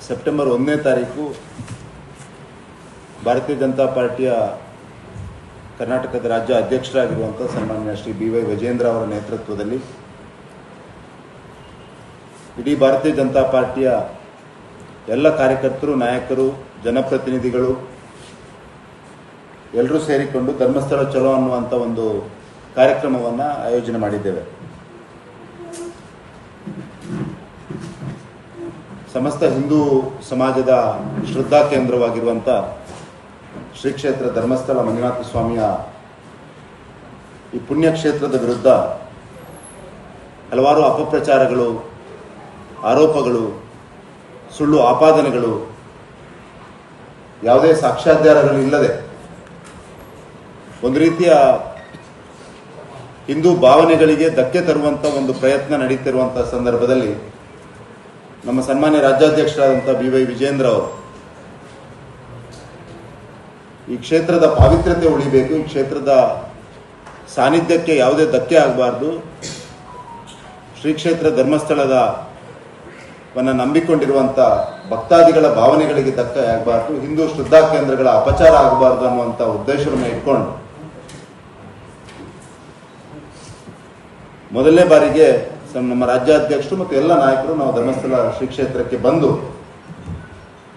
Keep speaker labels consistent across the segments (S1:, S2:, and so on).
S1: September 1ನೇ ತಾರೀಕು ಭಾರತೀಯ ಜನತಾ ಪಾರ್ಟಿಯ ಕರ್ನಾಟಕದ ರಾಜ್ಯ ಅಧ್ಯಕ್ಷರಾಗಿರುವಂಥ ಸನ್ಮಾನ್ಯ ಶ್ರೀ ಬಿ ವೈ ವಿಜೇಂದ್ರ ಅವರ ನೇತೃತ್ವದಲ್ಲಿ ಇಡೀ ಭಾರತೀಯ ಜನತಾ ಪಾರ್ಟಿಯ ಎಲ್ಲ ಕಾರ್ಯಕರ್ತರು, ನಾಯಕರು, ಜನಪ್ರತಿನಿಧಿಗಳು ಎಲ್ಲರೂ ಸೇರಿಕೊಂಡು ಧರ್ಮಸ್ಥಳ ಚಲೋ ಅನ್ನುವಂಥ ಒಂದು ಕಾರ್ಯಕ್ರಮವನ್ನು ಆಯೋಜನೆ ಮಾಡಿದ್ದೇವೆ. ಸಮಸ್ತ ಹಿಂದೂ ಸಮಾಜದ ಶ್ರದ್ಧಾ ಕೇಂದ್ರವಾಗಿರುವಂಥ ಶ್ರೀ ಕ್ಷೇತ್ರ ಧರ್ಮಸ್ಥಳ ಮಂಜುನಾಥ ಸ್ವಾಮಿಯ ಈ ಪುಣ್ಯಕ್ಷೇತ್ರದ ವಿರುದ್ಧ ಹಲವಾರು ಅಪಪ್ರಚಾರಗಳು, ಆರೋಪಗಳು, ಸುಳ್ಳು ಆಪಾದನೆಗಳು, ಯಾವುದೇ ಸಾಕ್ಷ್ಯಾಧಾರಗಳು ಇಲ್ಲದೆ ಒಂದು ರೀತಿಯ ಹಿಂದೂ ಭಾವನೆಗಳಿಗೆ ಧಕ್ಕೆ ತರುವಂಥ ಒಂದು ಪ್ರಯತ್ನ ನಡೀತಿರುವಂಥ ಸಂದರ್ಭದಲ್ಲಿ ನಮ್ಮ ಸನ್ಮಾನ್ಯ ರಾಜ್ಯಾಧ್ಯಕ್ಷರಾದಂಥ ಬಿ ವೈ ವಿಜೇಂದ್ರ ಅವರು ಈ ಕ್ಷೇತ್ರದ ಪಾವಿತ್ರ್ಯತೆ ಉಳಿಬೇಕು, ಈ ಕ್ಷೇತ್ರದ ಸಾನ್ನಿಧ್ಯಕ್ಕೆ ಯಾವುದೇ ಧಕ್ಕೆ ಆಗಬಾರ್ದು, ಶ್ರೀ ಕ್ಷೇತ್ರ ಧರ್ಮಸ್ಥಳದ ನಂಬಿಕೊಂಡಿರುವಂಥ ಭಕ್ತಾದಿಗಳ ಭಾವನೆಗಳಿಗೆ ಧಕ್ಕೆ ಆಗಬಾರ್ದು, ಹಿಂದೂ ಶ್ರದ್ಧಾ ಕೇಂದ್ರಗಳ ಅಪಚಾರ ಆಗಬಾರ್ದು ಅನ್ನುವಂಥ ಉದ್ದೇಶವನ್ನು ಇಟ್ಕೊಂಡು ಮೊದಲನೇ ಬಾರಿಗೆ ನಮ್ಮ ರಾಜ್ಯಾಧ್ಯಕ್ಷರು ಮತ್ತು ಎಲ್ಲ ನಾಯಕರು ನಾವು ಧರ್ಮಸ್ಥಳ ಶ್ರೀ ಕ್ಷೇತ್ರಕ್ಕೆ ಬಂದು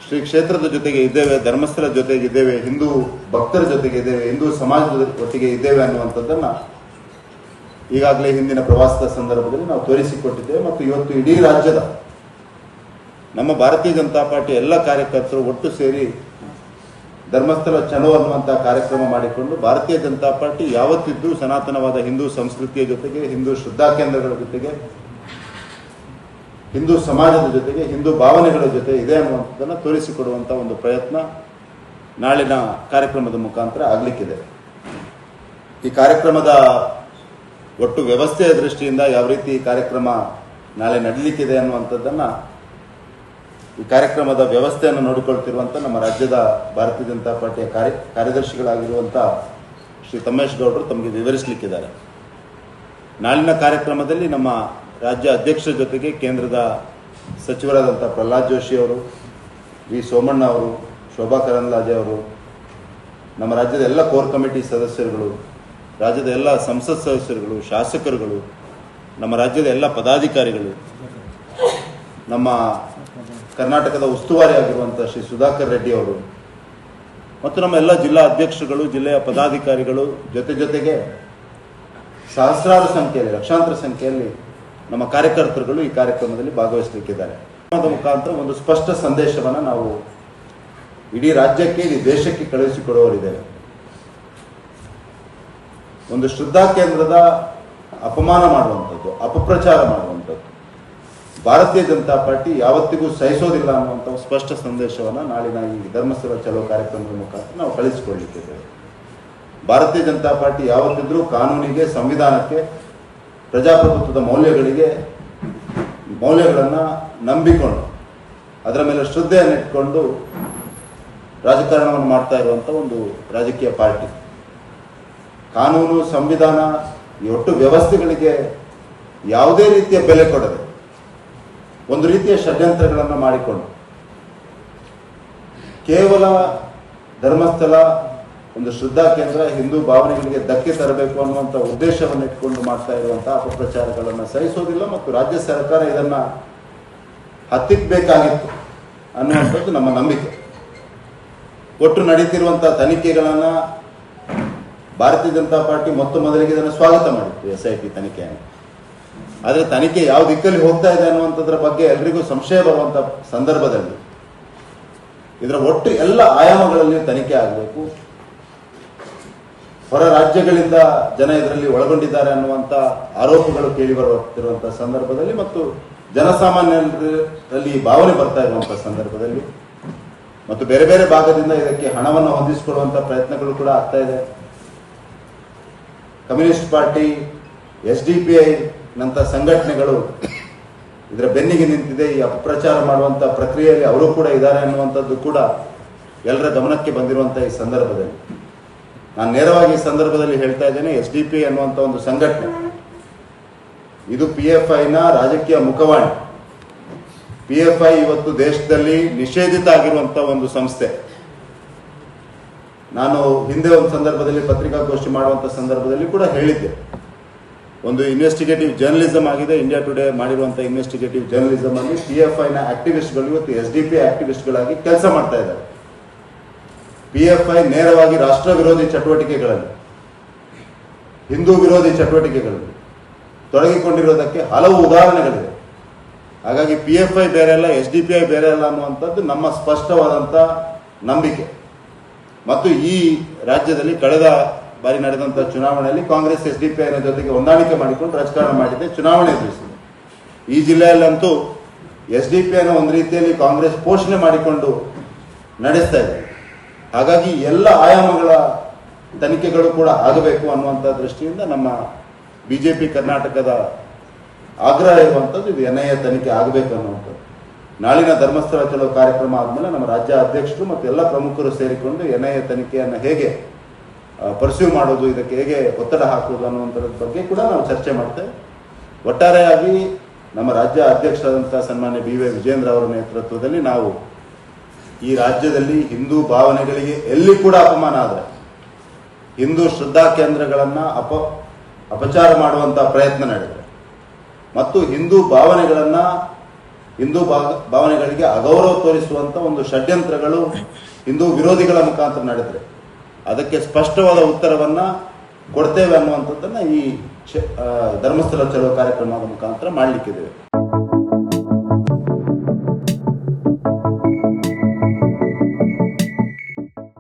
S1: ಶ್ರೀ ಕ್ಷೇತ್ರದ ಜೊತೆಗೆ ಇದ್ದೇವೆ, ಧರ್ಮಸ್ಥಳ ಜೊತೆಗೆ ಇದ್ದೇವೆ, ಹಿಂದೂ ಭಕ್ತರ ಜೊತೆಗೆ ಇದ್ದೇವೆ, ಹಿಂದೂ ಸಮಾಜದ ಒಟ್ಟಿಗೆ ಇದ್ದೇವೆ ಅನ್ನುವಂಥದ್ದನ್ನು ಈಗಾಗಲೇ ಹಿಂದಿನ ಪ್ರವಾಸದ ಸಂದರ್ಭದಲ್ಲಿ ನಾವು ತೋರಿಸಿಕೊಟ್ಟಿದ್ದೇವೆ. ಮತ್ತು ಇವತ್ತು ಇಡೀ ರಾಜ್ಯದ ನಮ್ಮ ಭಾರತೀಯ ಜನತಾ ಪಾರ್ಟಿ ಎಲ್ಲ ಕಾರ್ಯಕರ್ತರು ಒಟ್ಟು ಸೇರಿ ಧರ್ಮಸ್ಥಳ ಚಲೋ ಅನ್ನುವಂಥ ಕಾರ್ಯಕ್ರಮ ಮಾಡಿಕೊಂಡು ಭಾರತೀಯ ಜನತಾ ಪಾರ್ಟಿ ಯಾವತ್ತಿದ್ದು ಸನಾತನವಾದ ಹಿಂದೂ ಸಂಸ್ಕೃತಿಯ ಜೊತೆಗೆ, ಹಿಂದೂ ಶ್ರದ್ಧಾ ಕೇಂದ್ರಗಳ ಜೊತೆಗೆ, ಹಿಂದೂ ಸಮಾಜದ ಜೊತೆಗೆ, ಹಿಂದೂ ಭಾವನೆಗಳ ಜೊತೆ ಇದೆ ಅನ್ನುವಂಥದ್ದನ್ನು ತೋರಿಸಿಕೊಡುವಂಥ ಒಂದು ಪ್ರಯತ್ನ ನಾಳಿನ ಕಾರ್ಯಕ್ರಮದ ಮುಖಾಂತರ ಆಗಲಿಕ್ಕಿದೆ. ಈ ಕಾರ್ಯಕ್ರಮದ ಒಟ್ಟು ವ್ಯವಸ್ಥೆಯ ದೃಷ್ಟಿಯಿಂದ ಯಾವ ರೀತಿ ಈ ಕಾರ್ಯಕ್ರಮ ನಾಳೆ ನಡೀಲಿಕ್ಕಿದೆ ಅನ್ನುವಂಥದ್ದನ್ನು ಈ ಕಾರ್ಯಕ್ರಮದ ವ್ಯವಸ್ಥೆಯನ್ನು ನೋಡಿಕೊಳ್ತಿರುವಂಥ ನಮ್ಮ ರಾಜ್ಯದ ಭಾರತೀಯ ಜನತಾ ಪಾರ್ಟಿಯ ಕಾರ್ಯದರ್ಶಿಗಳಾಗಿರುವಂಥ ಶ್ರೀ ತಮ್ಮೇಶ್ ಗೌಡರು ತಮಗೆ ವಿವರಿಸಲಿಕ್ಕಿದ್ದಾರೆ. ನಾಳಿನ ಕಾರ್ಯಕ್ರಮದಲ್ಲಿ ನಮ್ಮ ರಾಜ್ಯ ಅಧ್ಯಕ್ಷರ ಜೊತೆಗೆ ಕೇಂದ್ರದ ಸಚಿವರಾದಂಥ ಪ್ರಹ್ಲಾದ್ ಜೋಶಿ ಅವರು, ವಿ ಸೋಮಣ್ಣ ಅವರು, ಶೋಭಾ ಕರಂದ್ಲಾಜೆ ಅವರು, ನಮ್ಮ ರಾಜ್ಯದ ಎಲ್ಲ ಕೋರ್ ಕಮಿಟಿ ಸದಸ್ಯರುಗಳು, ರಾಜ್ಯದ ಎಲ್ಲ ಸಂಸತ್ ಸದಸ್ಯರುಗಳು, ಶಾಸಕರುಗಳು, ನಮ್ಮ ರಾಜ್ಯದ ಎಲ್ಲ ಪದಾಧಿಕಾರಿಗಳು, ನಮ್ಮ ಕರ್ನಾಟಕದ ಉಸ್ತುವಾರಿ ಆಗಿರುವಂಥ ಶ್ರೀ ಸುಧಾಕರ್ ರೆಡ್ಡಿ ಅವರು ಮತ್ತು ನಮ್ಮ ಎಲ್ಲ ಜಿಲ್ಲಾ ಅಧ್ಯಕ್ಷರುಗಳು, ಜಿಲ್ಲೆಯ ಪದಾಧಿಕಾರಿಗಳು ಜೊತೆಗೆ ಸಹಸ್ರಾರು ಸಂಖ್ಯೆಯಲ್ಲಿ, ಲಕ್ಷಾಂತರ ಸಂಖ್ಯೆಯಲ್ಲಿ ನಮ್ಮ ಕಾರ್ಯಕರ್ತರುಗಳು ಈ ಕಾರ್ಯಕ್ರಮದಲ್ಲಿ ಭಾಗವಹಿಸಲಿಕ್ಕಿದ್ದಾರೆ. ಅದರ ಮುಖಾಂತರ ಒಂದು ಸ್ಪಷ್ಟ ಸಂದೇಶವನ್ನು ನಾವು ಇಡೀ ರಾಜ್ಯಕ್ಕೆ, ಇಡೀ ದೇಶಕ್ಕೆ ಕಳುಹಿಸಿಕೊಡುವವರಿದ್ದೇವೆ. ಒಂದು ಶ್ರದ್ಧಾ ಕೇಂದ್ರದ ಅಪಮಾನ ಮಾಡುವಂಥದ್ದು, ಅಪಪ್ರಚಾರ ಮಾಡುವಂಥದ್ದು ಭಾರತೀಯ ಜನತಾ ಪಾರ್ಟಿ ಯಾವತ್ತಿಗೂ ಸಹಿಸೋದಿಲ್ಲ ಅನ್ನುವಂಥ ಸ್ಪಷ್ಟ ಸಂದೇಶವನ್ನು ನಾಳಿನ ಈ ಧರ್ಮಸ್ಥಳ ಚಲೋ ಕಾರ್ಯಕ್ರಮದ ಮುಖಾಂತರ ನಾವು ಕಳಿಸಿಕೊಳ್ಳಲಿಕ್ಕಿದ್ದೇವೆ. ಭಾರತೀಯ ಜನತಾ ಪಾರ್ಟಿ ಯಾವತ್ತಿದ್ರೂ ಕಾನೂನಿಗೆ, ಸಂವಿಧಾನಕ್ಕೆ, ಪ್ರಜಾಪ್ರಭುತ್ವದ ಮೌಲ್ಯಗಳನ್ನು ನಂಬಿಕೊಂಡು ಅದರ ಮೇಲೆ ಶ್ರದ್ಧೆಯನ್ನು ಇಟ್ಕೊಂಡು ರಾಜಕಾರಣವನ್ನು ಮಾಡ್ತಾ ಇರುವಂಥ ಒಂದು ರಾಜಕೀಯ ಪಾರ್ಟಿ. ಕಾನೂನು, ಸಂವಿಧಾನ, ಈ ಒಟ್ಟು ವ್ಯವಸ್ಥೆಗಳಿಗೆ ಯಾವುದೇ ರೀತಿಯ ಬೆಲೆ ಕೊಡದೆ ಒಂದು ರೀತಿಯ ಷಡ್ಯಂತ್ರಗಳನ್ನು ಮಾಡಿಕೊಂಡು ಕೇವಲ ಧರ್ಮಸ್ಥಳ ಒಂದು ಶ್ರದ್ಧಾ ಕೇಂದ್ರ ಹಿಂದೂ ಭಾವನೆಗಳಿಗೆ ಧಕ್ಕೆ ತರಬೇಕು ಅನ್ನುವಂಥ ಉದ್ದೇಶವನ್ನು ಇಟ್ಕೊಂಡು ಮಾಡ್ತಾ ಇರುವಂಥ ಅಪಪ್ರಚಾರಗಳನ್ನು ಸಹಿಸೋದಿಲ್ಲ ಮತ್ತು ರಾಜ್ಯ ಸರ್ಕಾರ ಇದನ್ನು ಹತ್ತಿಕ್ಕಬೇಕಾಗಿತ್ತು ಅನ್ನುವಂಥದ್ದು ನಮ್ಮ ನಂಬಿಕೆ. ಒಟ್ಟು ನಡೀತಿರುವಂಥ ತನಿಖೆಗಳನ್ನು ಭಾರತೀಯ ಜನತಾ ಪಾರ್ಟಿ ಮೊದಲಿಗೆ ಇದನ್ನು ಸ್ವಾಗತ ಮಾಡಿತ್ತು, SIT ತನಿಖೆಯನ್ನು. ಆದರೆ ತನಿಖೆ ಯಾವ ದಿಕ್ಕಲ್ಲಿ ಹೋಗ್ತಾ ಇದೆ ಅನ್ನುವಂಥದ್ರ ಬಗ್ಗೆ ಎಲ್ರಿಗೂ ಸಂಶಯ ಬರುವಂಥ ಸಂದರ್ಭದಲ್ಲಿ ಇದರ ಒಟ್ಟು ಎಲ್ಲ ಆಯಾಮಗಳಲ್ಲಿ ತನಿಖೆ ಆಗಬೇಕು. ಹೊರ ರಾಜ್ಯಗಳಿಂದ ಜನ ಇದರಲ್ಲಿ ಒಳಗೊಂಡಿದ್ದಾರೆ ಅನ್ನುವಂಥ ಆರೋಪಗಳು ಕೇಳಿ ಬರುತ್ತಿರುವಂಥ ಸಂದರ್ಭದಲ್ಲಿ ಮತ್ತು ಜನಸಾಮಾನ್ಯರಲ್ಲಿ ಭಾವನೆ ಬರ್ತಾ ಇರುವಂಥ ಸಂದರ್ಭದಲ್ಲಿ ಮತ್ತು ಬೇರೆ ಬೇರೆ ಭಾಗದಿಂದ ಇದಕ್ಕೆ ಹಣವನ್ನು ಹೊಂದಿಸಿಕೊಳ್ಳುವಂಥ ಪ್ರಯತ್ನಗಳು ಕೂಡ ಆಗ್ತಾ ಇದೆ. ಕಮ್ಯುನಿಸ್ಟ್ ಪಾರ್ಟಿ, SDPI ನಂಥ ಸಂಘಟನೆಗಳು ಇದರ ಬೆನ್ನಿಗೆ ನಿಂತಿದೆ. ಈ ಅಪಪ್ರಚಾರ ಮಾಡುವಂಥ ಪ್ರಕ್ರಿಯೆಯಲ್ಲಿ ಅವರು ಕೂಡ ಇದ್ದಾರೆ ಅನ್ನುವಂಥದ್ದು ಕೂಡ ಎಲ್ಲರ ಗಮನಕ್ಕೆ ಬಂದಿರುವಂಥ ಈ ಸಂದರ್ಭದಲ್ಲಿ ನಾನು ನೇರವಾಗಿ ಈ ಸಂದರ್ಭದಲ್ಲಿ ಹೇಳ್ತಾ ಇದ್ದೇನೆ, SDPI ಅನ್ನುವಂಥ ಒಂದು ಸಂಘಟನೆ ಇದು PFIನ ರಾಜಕೀಯ ಮುಖವಾಣಿ. PFI ಇವತ್ತು ದೇಶದಲ್ಲಿ ನಿಷೇಧಿತ ಆಗಿರುವಂತ ಒಂದು ಸಂಸ್ಥೆ. ನಾನು ಹಿಂದೆ ಒಂದು ಸಂದರ್ಭದಲ್ಲಿ ಪತ್ರಿಕಾಗೋಷ್ಠಿ ಮಾಡುವಂತ ಸಂದರ್ಭದಲ್ಲಿ ಕೂಡ ಹೇಳಿದ್ದೆ, ಒಂದು ಇನ್ವೆಸ್ಟಿಗೇಟಿವ್ ಜರ್ನಲಿಸಂ ಆಗಿದೆ. ಇಂಡಿಯಾ ಟುಡೇ ಮಾಡಿರುವಂತಹ ಇನ್ವೆಸ್ಟಿಗೇಟಿವ್ ಜರ್ನಲಿಸಂ ಅಲ್ಲಿ PFI ನ ಆಕ್ಟಿವಿಸ್ಟ್ಗಳು ಇವತ್ತು SDP ಆಕ್ಟಿವಿಸ್ಟ್ಗಳಾಗಿ ಕೆಲಸ ಮಾಡ್ತಾ ಇದ್ದಾರೆ. PFI ನೇರವಾಗಿ ರಾಷ್ಟ್ರ ವಿರೋಧಿ ಚಟುವಟಿಕೆಗಳಲ್ಲಿ, ಹಿಂದೂ ವಿರೋಧಿ ಚಟುವಟಿಕೆಗಳಲ್ಲಿ ತೊಡಗಿಕೊಂಡಿರೋದಕ್ಕೆ ಹಲವು ಉದಾಹರಣೆಗಳಿವೆ. ಹಾಗಾಗಿ PFI ಬೇರೆ ಅಲ್ಲ, SDPI ಬೇರೆ ಅಲ್ಲ ಅನ್ನುವಂಥದ್ದು ನಮ್ಮ ಸ್ಪಷ್ಟವಾದಂಥ ನಂಬಿಕೆ. ಮತ್ತು ಈ ರಾಜ್ಯದಲ್ಲಿ ಕಳೆದ ಬಾರಿ ನಡೆದಂತಹ ಚುನಾವಣೆಯಲ್ಲಿ ಕಾಂಗ್ರೆಸ್ SDPI ನ ಜೊತೆಗೆ ಹೊಂದಾಣಿಕೆ ಮಾಡಿಕೊಂಡು ರಾಜಕಾರಣ ಮಾಡಿದೆ, ಚುನಾವಣೆ ಎದುರಿಸಿದೆ. ಈ ಜಿಲ್ಲೆಯಲ್ಲಂತೂ SDPI ನ ಒಂದು ರೀತಿಯಲ್ಲಿ ಕಾಂಗ್ರೆಸ್ ಪೋಷಣೆ ಮಾಡಿಕೊಂಡು ನಡೆಸ್ತಾ ಇದೆ. ಹಾಗಾಗಿ ಎಲ್ಲ ಆಯಾಮಗಳ ತನಿಖೆಗಳು ಕೂಡ ಆಗಬೇಕು ಅನ್ನುವಂಥ ದೃಷ್ಟಿಯಿಂದ ನಮ್ಮ BJP ಕರ್ನಾಟಕದ ಆಗ್ರಹ ಇರುವಂಥದ್ದು ಇದು NIA ತನಿಖೆ ಆಗಬೇಕು ಅನ್ನುವಂಥದ್ದು. ನಾಳಿನ ಧರ್ಮಸ್ಥಳ ಚಲೋ ಕಾರ್ಯಕ್ರಮ ಆದಮೇಲೆ ನಮ್ಮ ರಾಜ್ಯ ಅಧ್ಯಕ್ಷರು ಮತ್ತು ಎಲ್ಲ ಪ್ರಮುಖರು ಸೇರಿಕೊಂಡು NIA ತನಿಖೆಯನ್ನು ಹೇಗೆ ಪರ್ಸ್ಯೂ ಮಾಡೋದು, ಇದಕ್ಕೆ ಹೇಗೆ ಒತ್ತಡ ಹಾಕೋದು ಅನ್ನುವಂಥದ್ರ ಬಗ್ಗೆ ಕೂಡ ನಾವು ಚರ್ಚೆ ಮಾಡ್ತೇವೆ. ಒಟ್ಟಾರೆಯಾಗಿ ನಮ್ಮ ರಾಜ್ಯ ಅಧ್ಯಕ್ಷರಾದಂಥ ಸನ್ಮಾನ್ಯ BY ವಿಜೇಂದ್ರ ಅವರ ನೇತೃತ್ವದಲ್ಲಿ ನಾವು ಈ ರಾಜ್ಯದಲ್ಲಿ ಹಿಂದೂ ಭಾವನೆಗಳಿಗೆ ಎಲ್ಲಿ ಕೂಡ ಅಪಮಾನ ಆದರೆ, ಹಿಂದೂ ಶ್ರದ್ಧಾ ಕೇಂದ್ರಗಳನ್ನು ಅಪಚಾರ ಮಾಡುವಂಥ ಪ್ರಯತ್ನ ನಡೆದರೆ ಮತ್ತು ಹಿಂದೂ ಭಾವನೆಗಳಿಗೆ ಅಗೌರವ ತೋರಿಸುವಂಥ ಒಂದು ಷಡ್ಯಂತ್ರಗಳು ಹಿಂದೂ ವಿರೋಧಿಗಳ ಮುಖಾಂತರ ನಡೆದರೆ ಅದಕ್ಕೆ ಸ್ಪಷ್ಟವಾದ ಉತ್ತರವನ್ನು ಕೊಡ್ತೇವೆ ಅನ್ನುವಂಥದ್ದನ್ನು ಈ ಧರ್ಮಸ್ಥಳ ಚಲೋ ಕಾರ್ಯಕ್ರಮದ ಮುಖಾಂತರ ಮಾಡಲಿಕ್ಕಿದ್ದೇವೆ.